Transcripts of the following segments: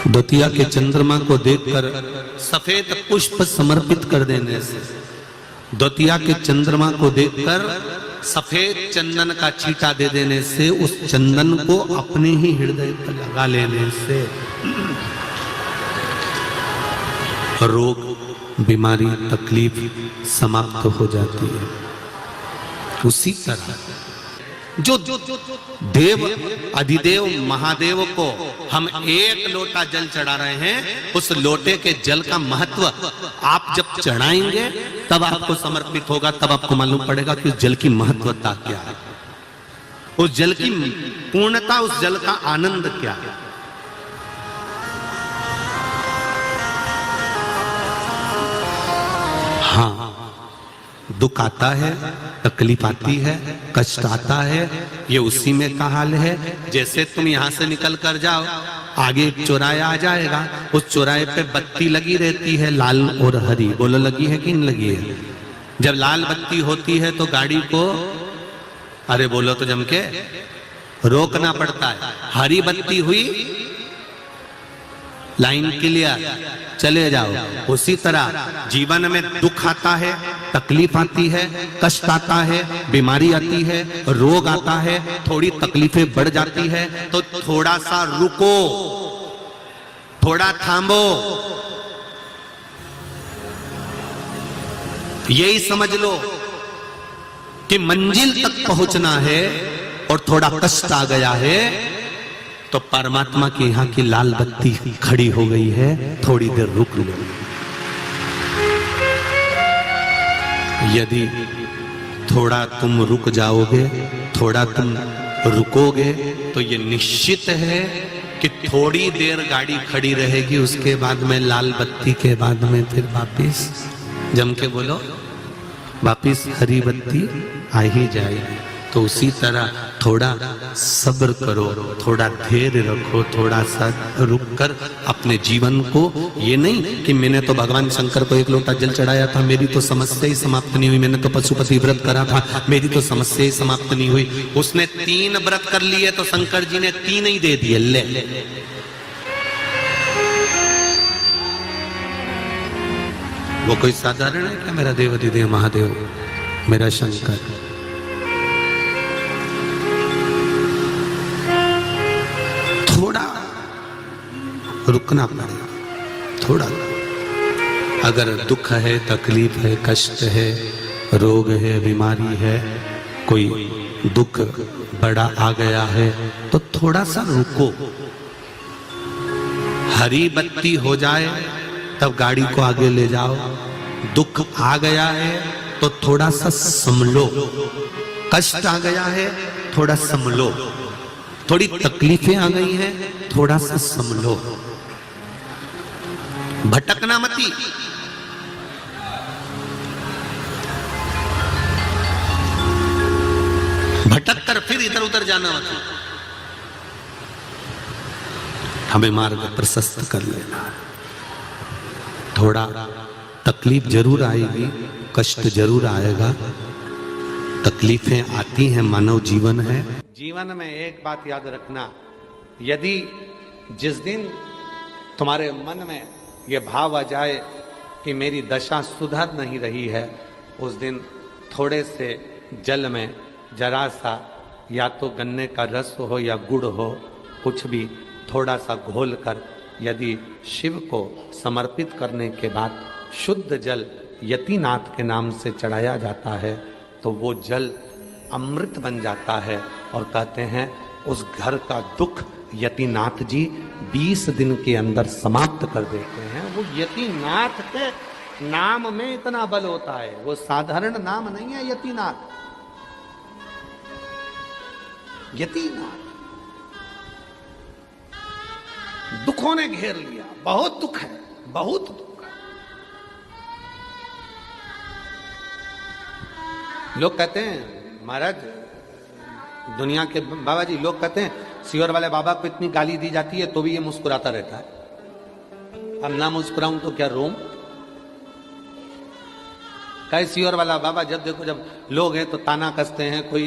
द्वितीया के चंद्रमा को देखकर सफेद पुष्प समर्पित कर देने से, द्वितीया के चंद्रमा को देखकर सफेद चंदन का छींटा दे देने से, उस चंदन को अपने ही हृदय पर लगा लेने से रोग, बीमारी, तकलीफ समाप्त हो जाती है। उसी तरह जो देव अधिदेव महादेव को हम एक लोटा जल चढ़ा रहे हैं, उस लोटे के जल का महत्व आप जब चढ़ाएंगे तब आपको समर्पित होगा, तब आपको मालूम पड़ेगा कि उस जल की महत्वता क्या है, उस जल की पूर्णता, उस जल का आनंद क्या है। हाँ, दुख आता है, तकलीफ आती है, कष्ट आता है, ये उसी में का हाल है। जैसे तुम यहां से निकल कर जाओ, आगे एक चौराहा आ जाएगा, उस चौराहे पे बत्ती लगी रहती है, लाल और हरी। बोलो लगी है कि नहीं लगी है? जब लाल बत्ती होती है तो गाड़ी को, अरे बोलो तो जम के, रोकना पड़ता है। हरी बत्ती हुई, लाइन क्लियर, चले जाओ। उसी तरह जीवन में दुख आता है, तकलीफ आती है, कष्ट आता है, बीमारी आती है, रोग आता है, थोड़ी तकलीफें बढ़ जाती है, तो थोड़ा सा रुको, थोड़ा थामो, यही समझ लो कि मंजिल तक पहुंचना है और थोड़ा कष्ट आ गया है तो परमात्मा के यहाँ की लाल बत्ती खड़ी हो गई है, थोड़ी देर रुक लो। यदि थोड़ा तुम रुक जाओगे, थोड़ा तुम रुकोगे, तो ये निश्चित है कि थोड़ी देर गाड़ी खड़ी रहेगी, उसके बाद में लाल बत्ती के बाद में फिर वापिस, जम के बोलो, वापिस हरी बत्ती आ ही जाएगी। तो उसी तरह थोड़ा सब्र करो, थोड़ा धैर्य रखो, थोड़ा सा रुक कर अपने जीवन को, ये नहीं कि मैंने तो भगवान शंकर को एक लोटा जल चढ़ाया था, मेरी तो समस्या ही समाप्त नहीं हुई, मैंने तो पशुपति व्रत करा था, मेरी तो समस्या ही समाप्त नहीं हुई। उसने 3 व्रत कर लिए तो शंकर जी ने 3 ही दे दिए। ले वो कोई साधारण है क्या? मेरा देव अधिदेव महादेव, मेरा शंकर। थोड़ा रुकना पड़ेगा, थोड़ा। अगर दुख है, तकलीफ है, कष्ट है, रोग है, बीमारी है, कोई दुख बड़ा आ गया है, तो थोड़ा सा रुको, हरी बत्ती हो जाए तब गाड़ी को आगे ले जाओ। दुख आ गया है तो थोड़ा सा संभलो, कष्ट आ गया है थोड़ा संभलो, थोड़ी तकलीफें आ गई हैं थोड़ा सा संभलो, भटकना मती। भटक कर फिर इधर उधर जाना मत, हमें मार्ग प्रशस्त कर लेना। थोड़ा तकलीफ जरूर आएगी, कष्ट जरूर आएगा, तकलीफें आती हैं, मानव जीवन है। जीवन में एक बात याद रखना, यदि जिस दिन तुम्हारे मन में यह भाव आ जाए कि मेरी दशा सुधर नहीं रही है, उस दिन थोड़े से जल में जरा सा, या तो गन्ने का रस हो या गुड़ हो, कुछ भी थोड़ा सा घोल कर यदि शिव को समर्पित करने के बाद शुद्ध जल यतिनाथ के नाम से चढ़ाया जाता है, तो वो जल अमृत बन जाता है। और कहते हैं उस घर का दुख यतिनाथ जी 20 दिन के अंदर समाप्त कर देते हैं। वो यतिनाथ के नाम में इतना बल होता है, वो साधारण नाम नहीं है यतिनाथ। यतिनाथ दुखों ने घेर लिया, बहुत दुख है, बहुत दुख। लोग कहते हैं महाराज, दुनिया के बाबा जी, लोग कहते हैं सियोर वाले बाबा को इतनी गाली दी जाती है तो भी ये मुस्कुराता रहता है। अब ना मुस्कुराऊं तो क्या रोऊं? कहे सियोर वाला बाबा, जब देखो जब लोग हैं तो ताना कसते हैं, कोई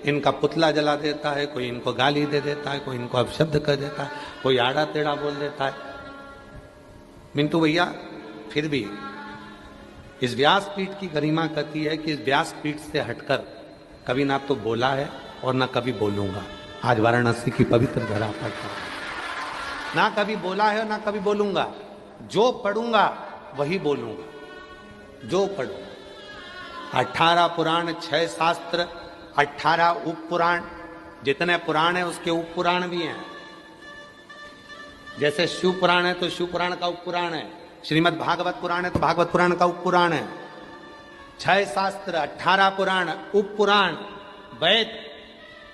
इनका पुतला जला देता है, कोई इनको गाली दे देता है, कोई इनको अपशब्द कर देता है, कोई आड़ा टेढ़ा बोल देता है। मिंटू भैया फिर भी इस व्यासपीठ की गरिमा कहती है कि इस व्यासपीठ से हटकर कभी ना तो बोला है और ना कभी बोलूंगा। आज वाराणसी की पवित्र धरा पर ना कभी बोला है और ना कभी बोलूंगा। जो पढ़ूंगा वही बोलूंगा, जो पढ़ूंगा। 18 पुराण, 6 शास्त्र, 18 उप पुराण, जितने पुराण है उसके उप पुराण भी हैं। जैसे शिव पुराण है तो शिव पुराण का उप पुराण है, श्रीमद् भागवत पुराण है तो भागवत पुराण का उप पुराण है। 6 शास्त्र, 18 पुराण, उप पुराण, वेद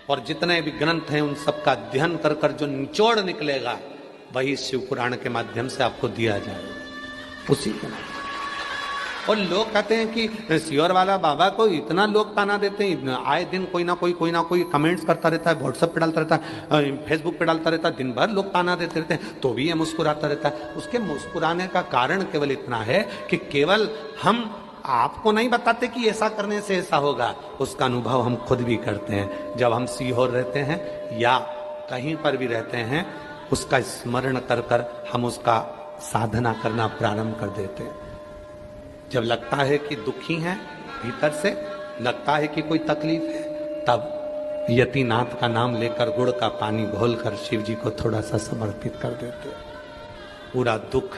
और जितने भी ग्रंथ हैं उन सबका अध्ययन कर कर जो निचोड़ निकलेगा वही शिव पुराण के माध्यम से आपको दिया जाएगा, उसी के माध्यम। और लोग कहते हैं कि सियोर वाला बाबा को इतना लोग ताना देते हैं, आए दिन कोई ना कोई कमेंट्स करता रहता है, व्हाट्सएप पे डालता रहता है, फेसबुक पे डालता रहता है, दिन भर लोग ताना देते रहते हैं, तो भी ये मुस्कुराता रहता है। उसके मुस्कुराने का कारण केवल इतना है कि केवल हम आपको नहीं बताते कि ऐसा करने से ऐसा होगा, उसका अनुभव हम खुद भी करते हैं। जब हम सीहोर रहते हैं या कहीं पर भी रहते हैं, उसका स्मरण कर कर हम उसका साधना करना प्रारंभ कर देते हैं। जब लगता है कि दुखी हैं भीतर से, लगता है कि कोई तकलीफ है, तब यतिनाथ का नाम लेकर गुड़ का पानी घोलकर शिव जी को थोड़ा सा समर्पित कर देते हैं। पूरा दुख,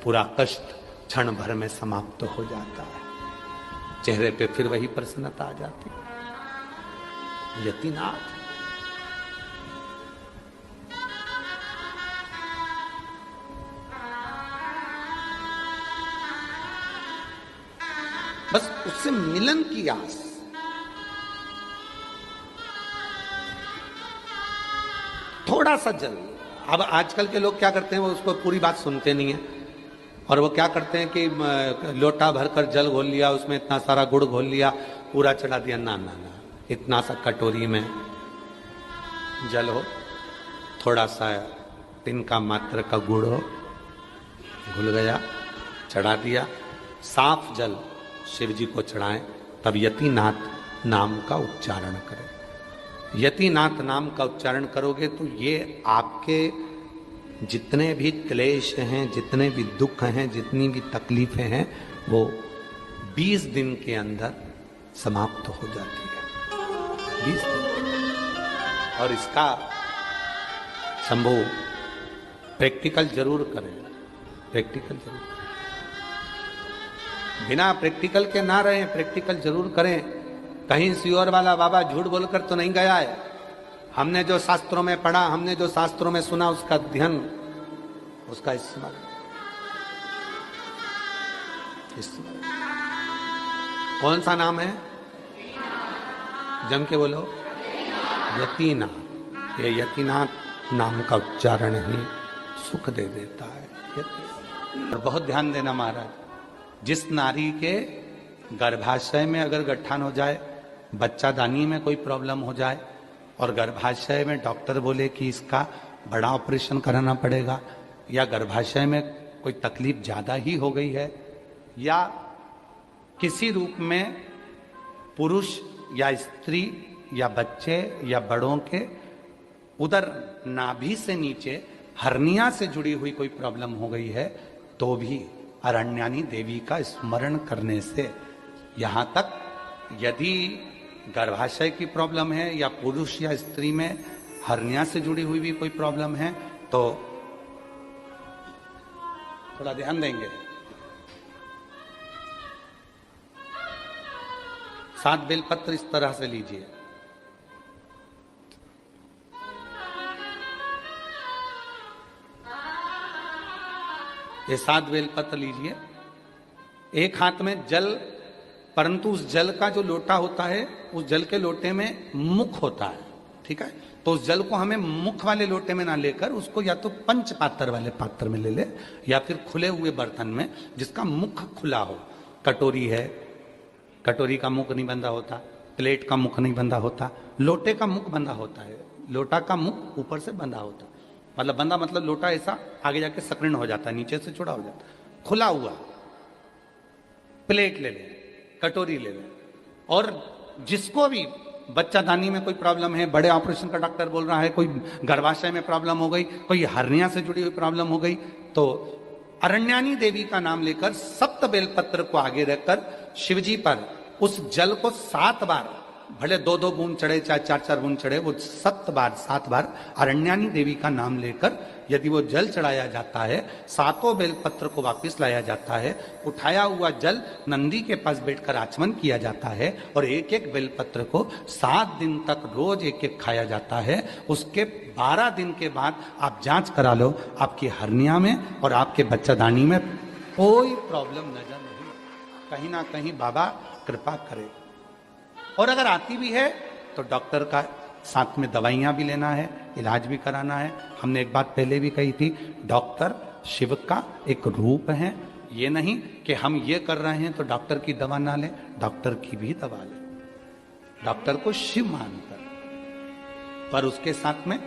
पूरा कष्ट क्षण भर में समाप्त हो जाता है, चेहरे पे फिर वही प्रसन्नता आ जाती है। यतिनाथ बस उससे मिलन की आस। थोड़ा सा जल। अब आजकल के लोग क्या करते हैं, वो उसको पूरी बात सुनते नहीं है और वो क्या करते हैं कि लोटा भरकर जल घोल लिया, उसमें इतना सारा गुड़ घोल लिया, पूरा चढ़ा दिया। ना ना ना, इतना सा कटोरी में जल हो, थोड़ा सा तिनका मात्र का गुड़ हो, घुल गया, चढ़ा दिया। साफ जल शिव जी को चढ़ाएं, तब यतिनाथ नाम का उच्चारण करें। यतिनाथ नाम का उच्चारण करोगे तो ये आपके जितने भी क्लेश हैं, जितने भी दुख हैं, जितनी भी तकलीफें हैं, वो 20 दिन के अंदर समाप्त हो जाती है। 20 दिन। और इसका शंभू प्रैक्टिकल जरूर करें, प्रैक्टिकल जरूर करें। बिना प्रैक्टिकल के ना रहें, प्रैक्टिकल जरूर करें। कहीं सियोर वाला बाबा झूठ बोलकर तो नहीं गया है। हमने जो शास्त्रों में पढ़ा, हमने जो शास्त्रों में सुना, उसका अध्ययन, उसका स्मरण। कौन सा नाम है? जम के बोलो, यतिनाथ। ये यतिनाथ नाम का उच्चारण ही सुख दे देता है। और बहुत ध्यान देना महाराज, जिस नारी के गर्भाशय में अगर गट्ठान हो जाए, बच्चादानी में कोई प्रॉब्लम हो जाए और गर्भाशय में डॉक्टर बोले कि इसका बड़ा ऑपरेशन कराना पड़ेगा, या गर्भाशय में कोई तकलीफ ज़्यादा ही हो गई है, या किसी रूप में पुरुष या स्त्री या बच्चे या बड़ों के उदर नाभि से नीचे हर्निया से जुड़ी हुई कोई प्रॉब्लम हो गई है, तो भी अरण्यानी देवी का स्मरण करने से, यहाँ तक यदि गर्भाशय की प्रॉब्लम है या पुरुष या स्त्री में हर्निया से जुड़ी हुई भी कोई प्रॉब्लम है, तो थोड़ा ध्यान देंगे। 7 बेलपत्र इस तरह से लीजिए। ये 7 बेलपत्र लीजिए। एक हाथ में जल, परंतु उस जल का जो लोटा होता है, उस जल के लोटे में मुख होता है, ठीक है? तो उस जल को हमें मुख वाले लोटे में ना लेकर उसको या तो पंच पात्र वाले पात्र में ले ले, या फिर खुले हुए बर्तन में जिसका मुख खुला हो। कटोरी है, कटोरी का मुख नहीं बंधा होता, प्लेट का मुख नहीं बंधा होता, लोटे का मुख बंधा होता है। लोटा का मुख ऊपर से बंधा होता है, मतलब बंधा मतलब लोटा ऐसा आगे जाके सक्रिण हो जाता है, नीचे से चौड़ा हो जाता है। खुला हुआ प्लेट ले ले, कटोरी ले ले, और जिसको भी बच्चादानी में कोई प्रॉब्लम है, बड़े ऑपरेशन का डॉक्टर बोल रहा है, कोई गर्भाशय में प्रॉब्लम हो गई, कोई हर्निया से जुड़ी हुई प्रॉब्लम हो गई, तो अरण्यानी देवी का नाम लेकर 7 बेलपत्र को आगे रखकर शिवजी पर उस जल को 7 बार, भले 2-2 बूंद चढ़े चाहे 4-4 बूंद चढ़े, वो 7 बार अरण्यानी देवी का नाम लेकर यदि वो जल चढ़ाया जाता है, 7 बेलपत्र को वापस लाया जाता है, उठाया हुआ जल नंदी के पास बैठकर आचमन किया जाता है और एक एक बेलपत्र को 7 दिन तक रोज एक एक खाया जाता है। उसके 12 दिन के बाद आप जांच करा लो, आपकी हर्निया में और आपके बच्चादानी में कोई प्रॉब्लम नजर नहीं, कहीं ना कहीं बाबा कृपा करे। और अगर आती भी है तो डॉक्टर का साथ में दवाइयां भी लेना है, इलाज भी कराना है। हमने एक बात पहले भी कही थी, डॉक्टर शिव का एक रूप है। ये नहीं कि हम ये कर रहे हैं तो डॉक्टर की दवा ना लें, डॉक्टर की भी दवा लें, डॉक्टर को शिव मानकर, पर उसके साथ में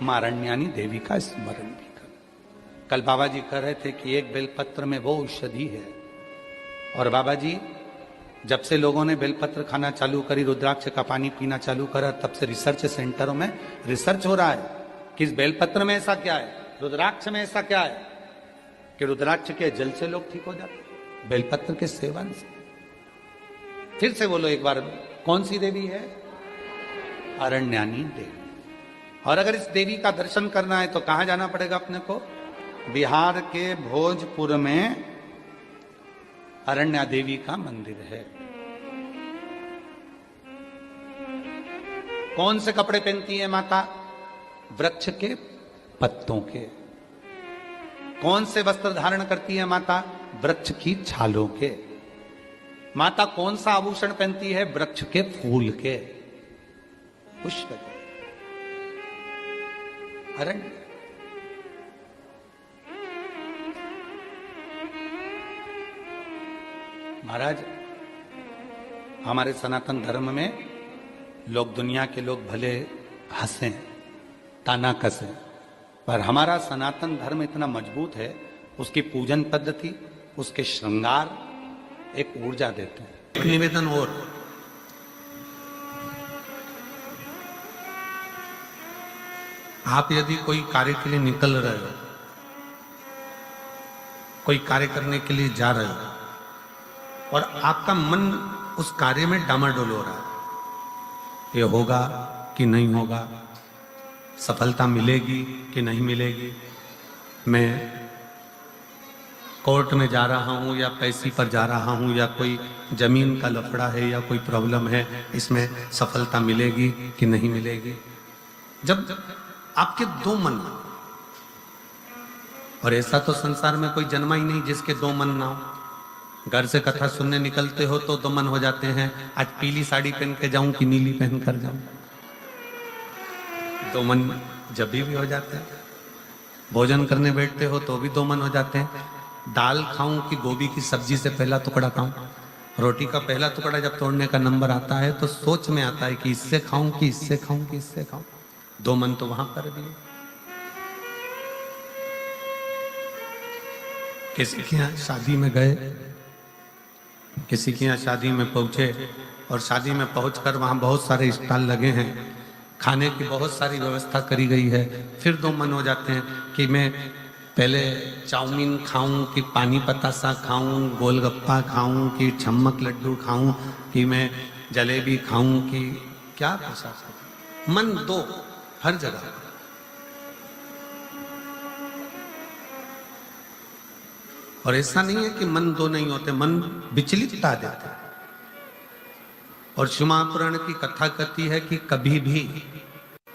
मां अरण्यानी देवी का स्मरण भी कर। कल बाबा जी कह रहे थे कि एक बेलपत्र में वो औषधि है, और बाबा जी जब से लोगों ने बेलपत्र खाना चालू करी, रुद्राक्ष का पानी पीना चालू करा, तब से रिसर्च सेंटरों में रिसर्च हो रहा है कि इस बेलपत्र में ऐसा क्या है, रुद्राक्ष में ऐसा क्या है कि रुद्राक्ष के जल से लोग ठीक हो जाते, बेलपत्र के सेवन से। फिर से बोलो एक बार, कौन सी देवी है? अरण्यानी देवी। और अगर इस देवी का दर्शन करना है तो कहां जाना पड़ेगा अपने को? बिहार के भोजपुर में अरण्या देवी का मंदिर है। कौन से कपड़े पहनती है माता? वृक्ष के पत्तों के। कौन से वस्त्र धारण करती है माता? वृक्ष की छालों के। माता कौन सा आभूषण पहनती है? वृक्ष के फूल के, पुष्प के। अरण्य महाराज, हमारे सनातन धर्म में लोग, दुनिया के लोग भले हंसें, ताना कसें, पर हमारा सनातन धर्म इतना मजबूत है, उसकी पूजन पद्धति, उसके श्रृंगार एक ऊर्जा देते हैं। एक निवेदन और, आप यदि कोई कार्य के लिए निकल रहे हो, कोई कार्य करने के लिए जा रहे हो और आपका मन उस कार्य में डामाडोल हो रहा है, ये होगा कि नहीं होगा, सफलता मिलेगी कि नहीं मिलेगी, मैं कोर्ट में जा रहा हूं या पैसी पर जा रहा हूं, या कोई जमीन का लफड़ा है या कोई प्रॉब्लम है, इसमें सफलता मिलेगी कि नहीं मिलेगी। जब आपके 2 मन, और ऐसा तो संसार में कोई जन्मा ही नहीं जिसके 2 मन ना हो। घर से कथा सुनने निकलते हो तो 2 मन हो जाते हैं, आज पीली साड़ी पहन के जाऊं कि नीली पहन कर जाऊं, 2 मन जब भी हो जाते हैं। भोजन करने बैठते हो तो भी 2 मन हो जाते हैं, दाल खाऊं कि गोभी की सब्जी से पहला टुकड़ा खाऊं। रोटी का पहला टुकड़ा जब तोड़ने का नंबर आता है तो सोच में आता है कि इससे खाऊं कि इससे खाऊं कि इससे खाऊं। 2 मन तो वहां पर भी है। किसी के यहाँ शादी में गए, किसी के यहाँ शादी में पहुंचे और शादी में पहुंचकर वहां बहुत सारे स्टॉल लगे हैं, खाने की बहुत सारी व्यवस्था करी गई है, फिर 2 मन हो जाते हैं कि मैं पहले चाउमीन खाऊं कि पानी पतासा खाऊं, गोलगप्पा खाऊं कि छम्मक लड्डू खाऊं, कि मैं जलेबी खाऊं कि क्या प्रसाद। मन 2 हर जगह। और ऐसा नहीं है कि मन 2 नहीं होते, मन विचलित आ जाते हैं। और शिव महापुराण की कथा कहती है कि कभी भी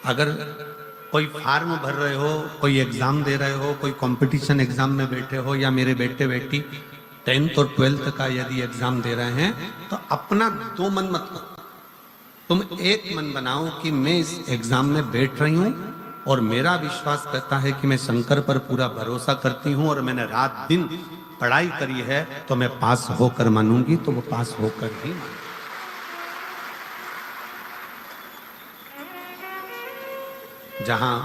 अगर कोई फार्म भर रहे हो, कोई एग्जाम दे रहे हो, कोई कंपटीशन एग्जाम में बैठे हो, या मेरे बेटे बेटी 10th और 12th का यदि एग्जाम दे रहे हैं, तो अपना 2 मन मत करो, तुम एक मन बनाओ कि मैं इस एग्जाम में बैठ रही हूं और मेरा विश्वास कहता है कि मैं शंकर पर पूरा भरोसा करती हूं और मैंने रात दिन पढ़ाई करी है, तो मैं पास होकर मानूंगी, तो वो पास होकर ही मानूंगी। जहां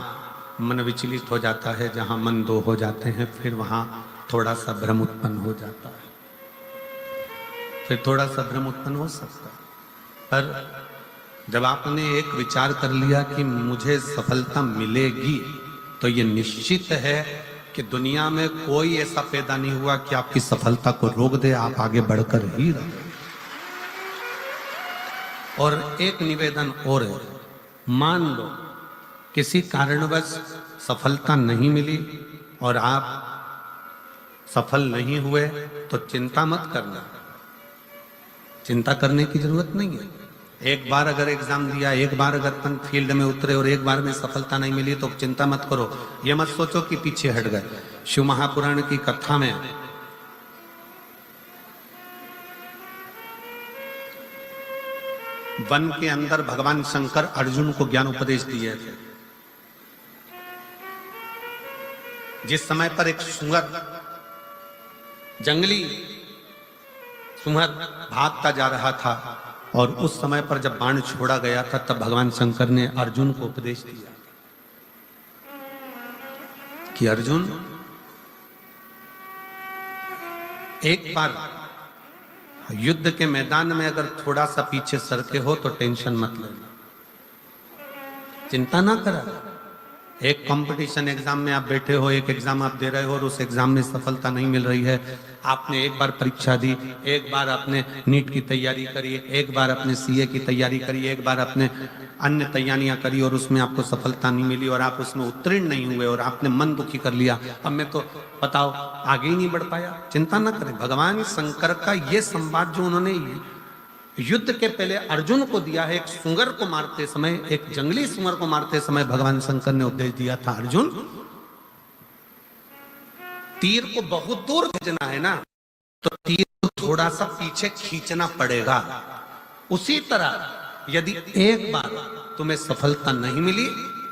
मन विचलित हो जाता है, जहां मन 2 हो जाते हैं, फिर वहां थोड़ा सा भ्रम उत्पन्न हो जाता है, फिर थोड़ा सा भ्रम उत्पन्न हो सकता है। पर जब आपने एक विचार कर लिया कि मुझे सफलता मिलेगी, तो ये निश्चित है कि दुनिया में कोई ऐसा पैदा नहीं हुआ कि आपकी सफलता को रोक दे, आप आगे बढ़कर ही रहे। और एक निवेदन और है, मान लो किसी कारणवश सफलता नहीं मिली और आप सफल नहीं हुए, तो चिंता मत करना, चिंता करने की जरूरत नहीं है। एक बार अगर एग्जाम दिया, एक बार अगर अपन फील्ड में उतरे और एक बार में सफलता नहीं मिली तो चिंता मत करो। ये मत सोचो कि पीछे हट गए। शिव महापुराण की कथा में वन के अंदर भगवान शंकर अर्जुन को ज्ञान उपदेश दिए थे। जिस समय पर एक सुअर, जंगली सुअर भागता जा रहा था और उस समय पर जब बाण छोड़ा गया था, तब भगवान शंकर ने अर्जुन को उपदेश दिया कि अर्जुन, एक बार युद्ध के मैदान में अगर थोड़ा सा पीछे सरके हो तो टेंशन मत लेना, चिंता ना करा। एक कंपटीशन एग्जाम में आप बैठे हो, एक एग्जाम आप दे रहे हो और उस एग्जाम में सफलता नहीं मिल रही है। आपने एक बार परीक्षा दी, एक बार आपने नीट की तैयारी करी, एक बार आपने सीए की तैयारी करी, एक बार आपने अन्य तैयारियां करी और उसमें आपको सफलता नहीं मिली और आप उसमें उत्तीर्ण नहीं हुए और आपने मन दुखी कर लिया, अब मैं तो बताओ आगे ही नहीं बढ़ पाया। चिंता ना करें, भगवान शंकर का ये संवाद जो उन्होंने युद्ध के पहले अर्जुन को दिया है, एक सुअर को मारते समय, एक जंगली सुअर को मारते समय भगवान शंकर ने उपदेश दिया था, अर्जुन तीर को बहुत दूर भेजना है ना, तो तीर को थोड़ा सा पीछे खींचना पड़ेगा। उसी तरह यदि एक बार तुम्हें सफलता नहीं मिली,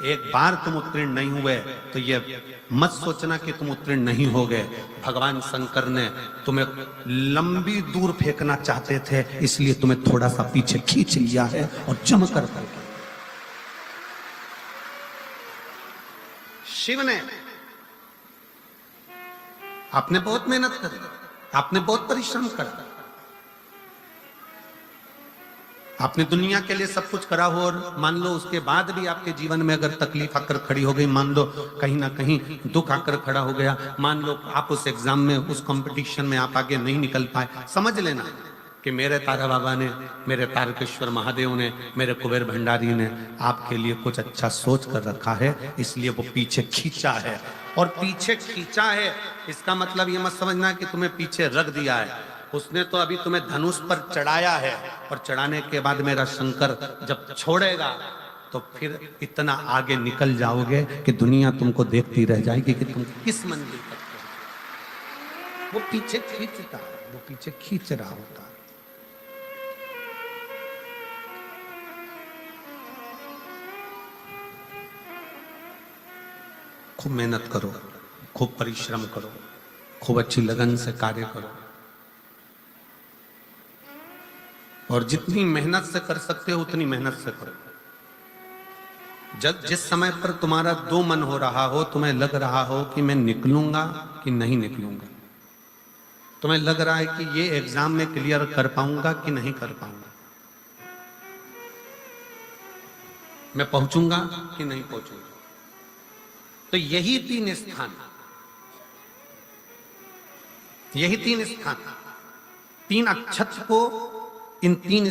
एक बार तुम उत्तीर्ण नहीं हुए, तो ये मत सोचना कि तुम उत्तीर्ण नहीं हो गए। भगवान शंकर ने तुम्हें लंबी दूर फेंकना चाहते थे, इसलिए तुम्हें थोड़ा सा पीछे खींच लिया है और जम कर शिव ने, आपने बहुत मेहनत करी, आपने बहुत परिश्रम करा, आपने दुनिया के लिए सब कुछ करा हो और मान लो उसके बाद भी आपके जीवन में अगर तकलीफ आकर खड़ी हो गई, मान लो कहीं ना कहीं दुख आकर खड़ा हो गया, मान लो आप उस एग्जाम में, उस कंपटीशन में आप आगे नहीं निकल पाए, समझ लेना कि मेरे तारा बाबा ने, मेरे तारकेश्वर महादेव ने, मेरे कुबेर भंडारी ने आपके लिए कुछ अच्छा सोच कर रखा है, इसलिए वो पीछे खींचा है। और पीछे खींचा है इसका मतलब ये मत समझना कि तुम्हें पीछे रख दिया है, उसने तो अभी तुम्हें धनुष पर चढ़ाया है और चढ़ाने के बाद मेरा शंकर जब छोड़ेगा तो फिर इतना आगे निकल जाओगे कि दुनिया तुमको देखती रह जाएगी कि तुम किस मंजिल तक पहुंचे। वो पीछे खींचता है, वो पीछे खींच रहा होता है। खूब मेहनत करो, खूब परिश्रम करो, खूब अच्छी लगन से कार्य करो और जितनी मेहनत से कर सकते हो उतनी मेहनत से करो। जब जिस समय पर तुम्हारा दो मन हो रहा हो, तुम्हें लग रहा हो कि मैं निकलूंगा कि नहीं निकलूंगा, तुम्हें लग रहा है कि ये एग्जाम में क्लियर कर पाऊंगा कि नहीं कर पाऊंगा, मैं पहुंचूंगा कि नहीं पहुंचूंगा, तो यही तीन स्थान, यही तीन स्थान, तीन अक्षत को इन तीन